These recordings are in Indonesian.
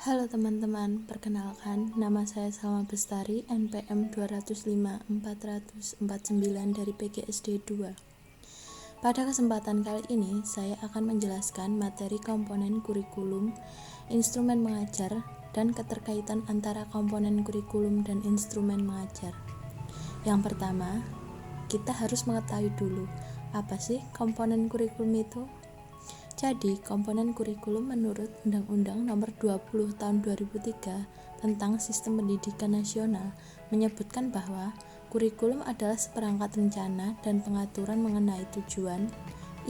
Halo teman-teman, perkenalkan nama saya Salma Bestari, NPM 205-449 dari PGSD 2. Pada kesempatan kali ini, saya akan menjelaskan materi komponen kurikulum, instrumen mengajar, dan keterkaitan antara komponen kurikulum dan instrumen mengajar. Yang pertama, kita harus mengetahui dulu, apa sih komponen kurikulum itu? Jadi, komponen kurikulum menurut Undang-Undang Nomor 20 Tahun 2003 tentang Sistem Pendidikan Nasional menyebutkan bahwa kurikulum adalah seperangkat rencana dan pengaturan mengenai tujuan,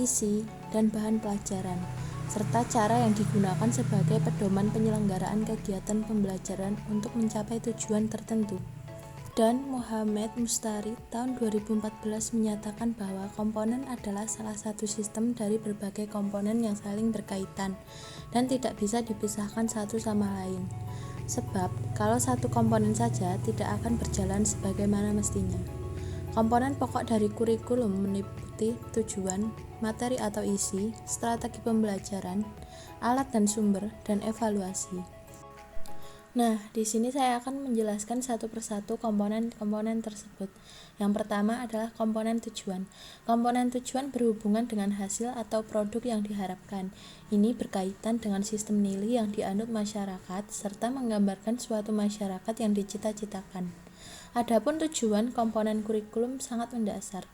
isi, dan bahan pelajaran, serta cara yang digunakan sebagai pedoman penyelenggaraan kegiatan pembelajaran untuk mencapai tujuan tertentu. Dan Muhammad Mustari tahun 2014 menyatakan bahwa komponen adalah salah satu sistem dari berbagai komponen yang saling berkaitan dan tidak bisa dipisahkan satu sama lain. Sebab, kalau satu komponen saja tidak akan berjalan sebagaimana mestinya. Komponen pokok dari kurikulum meliputi tujuan, materi atau isi, strategi pembelajaran, alat dan sumber, dan evaluasi. Nah, di sini saya akan menjelaskan satu persatu komponen-komponen tersebut. Yang pertama adalah komponen tujuan. Komponen tujuan berhubungan dengan hasil atau produk yang diharapkan. Ini berkaitan dengan sistem nilai yang dianut masyarakat serta menggambarkan suatu masyarakat yang dicita-citakan. Adapun tujuan komponen kurikulum sangat mendasar.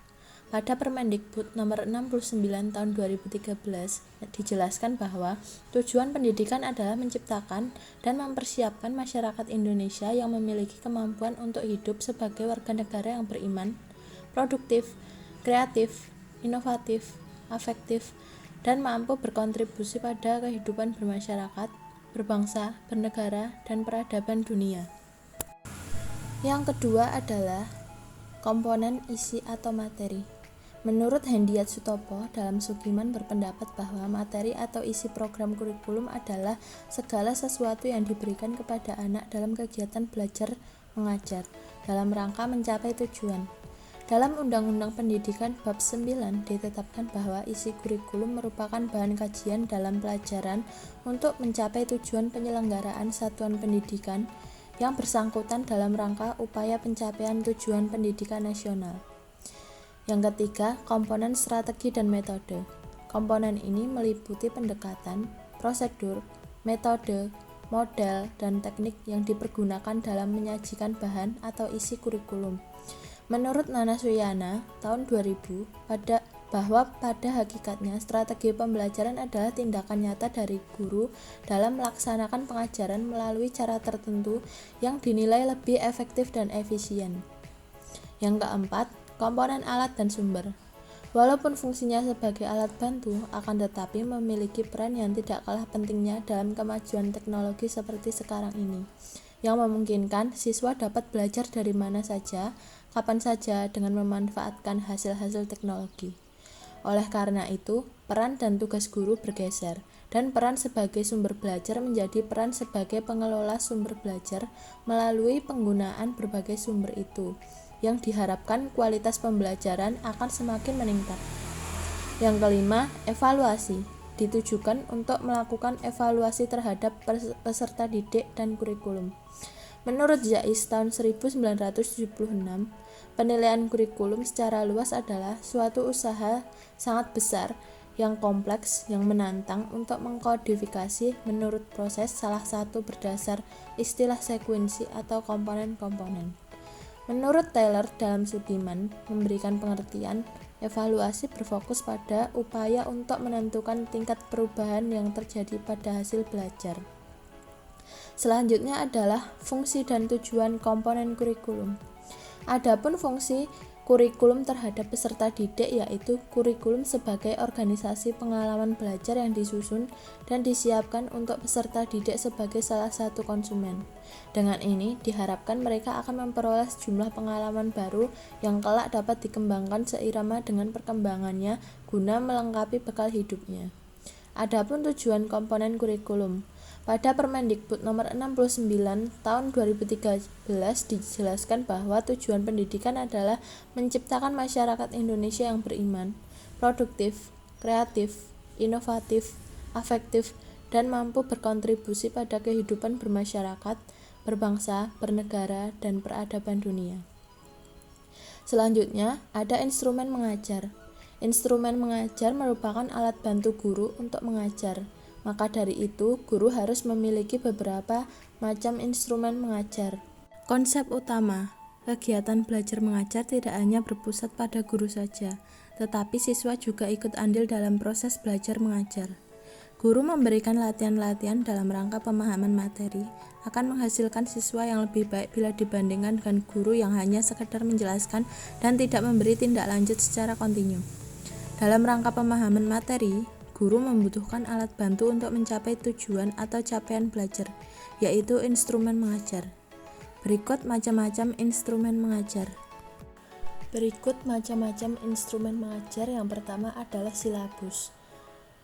Pada Permendikbud Nomor 69 Tahun 2013 dijelaskan bahwa tujuan pendidikan adalah menciptakan dan mempersiapkan masyarakat Indonesia yang memiliki kemampuan untuk hidup sebagai warga negara yang beriman, produktif, kreatif, inovatif, afektif, dan mampu berkontribusi pada kehidupan bermasyarakat, berbangsa, bernegara, dan peradaban dunia. Yang kedua adalah komponen isi atau materi. Menurut Hendiat Sutopo, dalam Sugiman berpendapat bahwa materi atau isi program kurikulum adalah segala sesuatu yang diberikan kepada anak dalam kegiatan belajar mengajar, dalam rangka mencapai tujuan. Dalam Undang-Undang Pendidikan Bab 9 ditetapkan bahwa isi kurikulum merupakan bahan kajian dalam pelajaran untuk mencapai tujuan penyelenggaraan satuan pendidikan yang bersangkutan dalam rangka upaya pencapaian tujuan pendidikan nasional. Yang ketiga, komponen strategi dan metode. Komponen ini meliputi pendekatan, prosedur, metode, model, dan teknik yang dipergunakan dalam menyajikan bahan atau isi kurikulum. Menurut Nana Suyana, tahun 2000, bahwa pada hakikatnya strategi pembelajaran adalah tindakan nyata dari guru dalam melaksanakan pengajaran melalui cara tertentu yang dinilai lebih efektif dan efisien. Yang keempat, komponen alat dan sumber. Walaupun fungsinya sebagai alat bantu, akan tetapi memiliki peran yang tidak kalah pentingnya dalam kemajuan teknologi seperti sekarang ini, yang memungkinkan siswa dapat belajar dari mana saja, kapan saja dengan memanfaatkan hasil-hasil teknologi. Oleh karena itu, peran dan tugas guru bergeser, dan peran sebagai sumber belajar menjadi peran sebagai pengelola sumber belajar melalui penggunaan berbagai sumber itu, yang diharapkan kualitas pembelajaran akan semakin meningkat. Yang kelima, evaluasi. Ditujukan untuk melakukan evaluasi terhadap peserta didik dan kurikulum. Menurut Zais tahun 1976, penilaian kurikulum secara luas adalah suatu usaha sangat besar, yang kompleks, yang menantang untuk mengkodifikasi menurut proses salah satu berdasar istilah sekuensi atau komponen-komponen. Menurut Taylor dalam Sugiman memberikan pengertian, evaluasi berfokus pada upaya untuk menentukan tingkat perubahan yang terjadi pada hasil belajar. Selanjutnya adalah fungsi dan tujuan komponen kurikulum. Adapun fungsi kurikulum terhadap peserta didik yaitu kurikulum sebagai organisasi pengalaman belajar yang disusun dan disiapkan untuk peserta didik sebagai salah satu konsumen. Dengan ini diharapkan mereka akan memperoleh sejumlah pengalaman baru yang kelak dapat dikembangkan seirama dengan perkembangannya guna melengkapi bekal hidupnya. Adapun tujuan komponen kurikulum. Pada Permendikbud Nomor 69 Tahun 2013 dijelaskan bahwa tujuan pendidikan adalah menciptakan masyarakat Indonesia yang beriman, produktif, kreatif, inovatif, afektif, dan mampu berkontribusi pada kehidupan bermasyarakat, berbangsa, bernegara, dan peradaban dunia. Selanjutnya, ada instrumen mengajar. Instrumen mengajar merupakan alat bantu guru untuk mengajar. Maka dari itu, guru harus memiliki beberapa macam instrumen mengajar. Konsep utama, kegiatan belajar mengajar tidak hanya berpusat pada guru saja, tetapi siswa juga ikut andil dalam proses belajar mengajar. Guru memberikan latihan-latihan dalam rangka pemahaman materi akan menghasilkan siswa yang lebih baik bila dibandingkan dengan guru yang hanya sekedar menjelaskan dan tidak memberi tindak lanjut secara kontinu. Dalam rangka pemahaman materi, guru membutuhkan alat bantu untuk mencapai tujuan atau capaian belajar, yaitu instrumen mengajar. Berikut macam-macam instrumen mengajar. Yang pertama adalah silabus.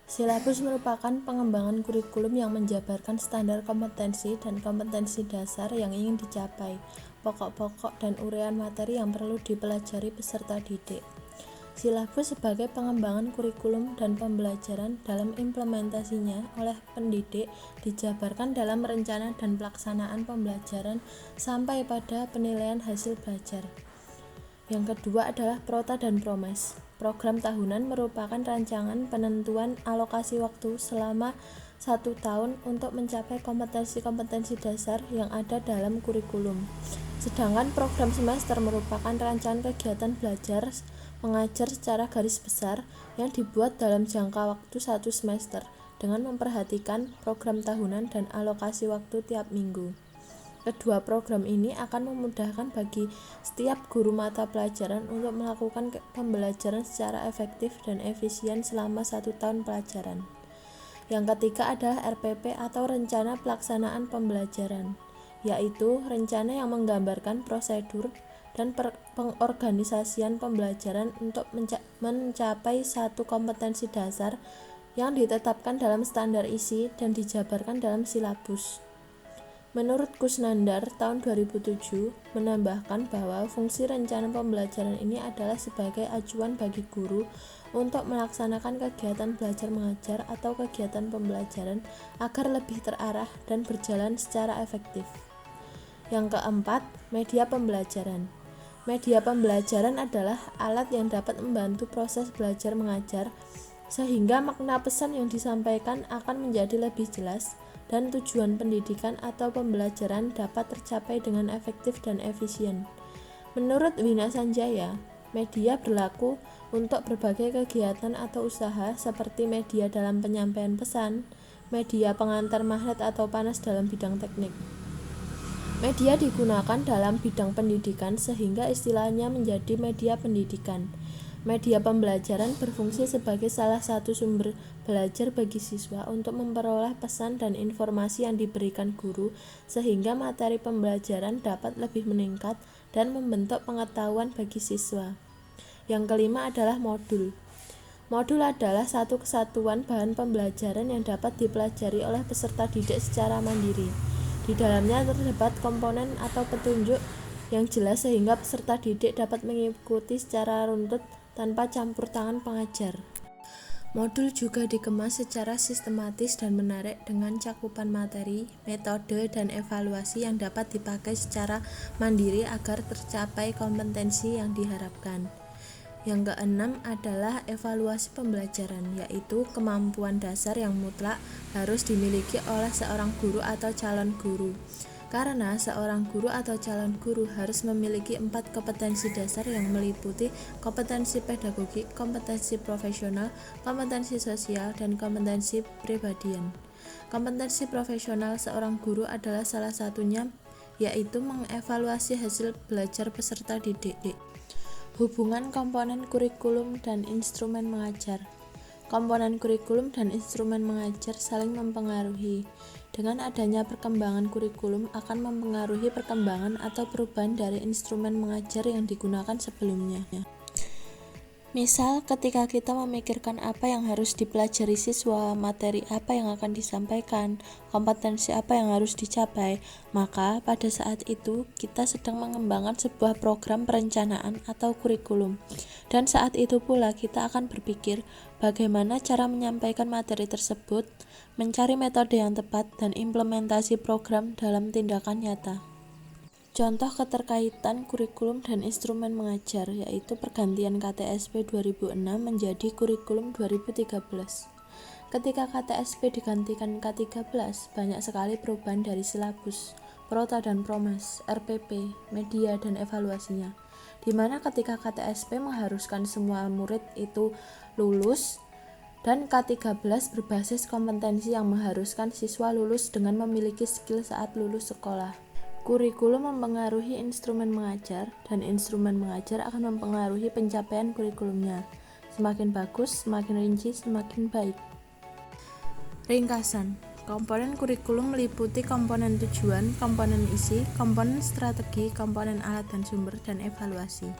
Silabus merupakan pengembangan kurikulum yang menjabarkan standar kompetensi dan kompetensi dasar yang ingin dicapai, pokok-pokok dan uraian materi yang perlu dipelajari peserta didik. Silabus sebagai pengembangan kurikulum dan pembelajaran dalam implementasinya oleh pendidik dijabarkan dalam rencana dan pelaksanaan pembelajaran sampai pada penilaian hasil belajar. Yang kedua adalah prota dan promes. Program tahunan merupakan rancangan penentuan alokasi waktu selama 1 tahun untuk mencapai kompetensi-kompetensi dasar yang ada dalam kurikulum. Sedangkan program semester merupakan rancangan kegiatan belajar mengajar secara garis besar yang dibuat dalam jangka waktu 1 semester dengan memperhatikan program tahunan dan alokasi waktu tiap minggu. Kedua program ini akan memudahkan bagi setiap guru mata pelajaran untuk melakukan pembelajaran secara efektif dan efisien selama 1 tahun pelajaran. Yang ketiga adalah RPP atau Rencana Pelaksanaan Pembelajaran, yaitu rencana yang menggambarkan prosedur dan pengorganisasian pembelajaran untuk mencapai satu kompetensi dasar yang ditetapkan dalam standar isi dan dijabarkan dalam silabus. Menurut Kusnandar tahun 2007 menambahkan bahwa fungsi rencana pembelajaran ini adalah sebagai acuan bagi guru untuk melaksanakan kegiatan belajar mengajar atau kegiatan pembelajaran agar lebih terarah dan berjalan secara efektif. Yang keempat, media pembelajaran. Media pembelajaran adalah alat yang dapat membantu proses belajar mengajar sehingga makna pesan yang disampaikan akan menjadi lebih jelas dan tujuan pendidikan atau pembelajaran dapat tercapai dengan efektif dan efisien. Menurut Wina Sanjaya, media berlaku untuk berbagai kegiatan atau usaha seperti media dalam penyampaian pesan, media pengantar magnet atau panas dalam bidang teknik. Media digunakan dalam bidang pendidikan sehingga istilahnya menjadi media pendidikan. Media pembelajaran berfungsi sebagai salah satu sumber belajar bagi siswa untuk memperoleh pesan dan informasi yang diberikan guru sehingga materi pembelajaran dapat lebih meningkat dan membentuk pengetahuan bagi siswa. Yang kelima adalah modul. Modul adalah satu kesatuan bahan pembelajaran yang dapat dipelajari oleh peserta didik secara mandiri. Di dalamnya terdapat komponen atau petunjuk yang jelas sehingga peserta didik dapat mengikuti secara runtut tanpa campur tangan pengajar. Modul juga dikemas secara sistematis dan menarik dengan cakupan materi, metode, dan evaluasi yang dapat dipakai secara mandiri agar tercapai kompetensi yang diharapkan. Yang keenam adalah evaluasi pembelajaran, yaitu kemampuan dasar yang mutlak harus dimiliki oleh seorang guru atau calon guru. Karena seorang guru atau calon guru harus memiliki 4 kompetensi dasar yang meliputi kompetensi pedagogik, kompetensi profesional, kompetensi sosial, dan kompetensi pribadian. Kompetensi profesional seorang guru adalah salah satunya, yaitu mengevaluasi hasil belajar peserta didik. Hubungan komponen kurikulum dan instrumen mengajar. Komponen kurikulum dan instrumen mengajar saling mempengaruhi. Dengan adanya perkembangan kurikulum akan mempengaruhi perkembangan atau perubahan dari instrumen mengajar yang digunakan sebelumnya. Misal, ketika kita memikirkan apa yang harus dipelajari siswa, materi apa yang akan disampaikan, kompetensi apa yang harus dicapai, maka pada saat itu kita sedang mengembangkan sebuah program perencanaan atau kurikulum. Dan saat itu pula kita akan berpikir bagaimana cara menyampaikan materi tersebut, mencari metode yang tepat, dan implementasi program dalam tindakan nyata. Contoh keterkaitan kurikulum dan instrumen mengajar yaitu pergantian KTSP 2006 menjadi kurikulum 2013. Ketika KTSP digantikan K13, banyak sekali perubahan dari silabus, prota dan promas, RPP, media dan evaluasinya. Di mana ketika KTSP mengharuskan semua murid itu lulus dan K13 berbasis kompetensi yang mengharuskan siswa lulus dengan memiliki skill saat lulus sekolah. Kurikulum mempengaruhi instrumen mengajar, dan instrumen mengajar akan mempengaruhi pencapaian kurikulumnya. Semakin bagus, semakin rinci, semakin baik. Ringkasan, komponen kurikulum meliputi komponen tujuan, komponen isi, komponen strategi, komponen alat dan sumber, dan evaluasi.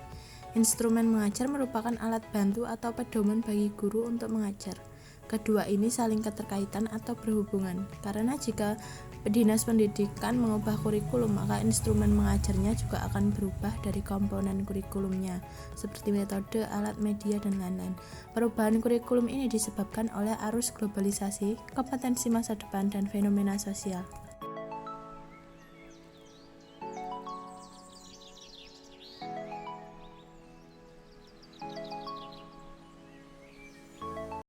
Instrumen mengajar merupakan alat bantu atau pedoman bagi guru untuk mengajar. Kedua ini saling keterkaitan atau berhubungan, karena jika Dinas Pendidikan mengubah kurikulum, maka instrumen mengajarnya juga akan berubah dari komponen kurikulumnya, seperti metode, alat, media, dan lain-lain. Perubahan kurikulum ini disebabkan oleh arus globalisasi, kompetensi masa depan, dan fenomena sosial.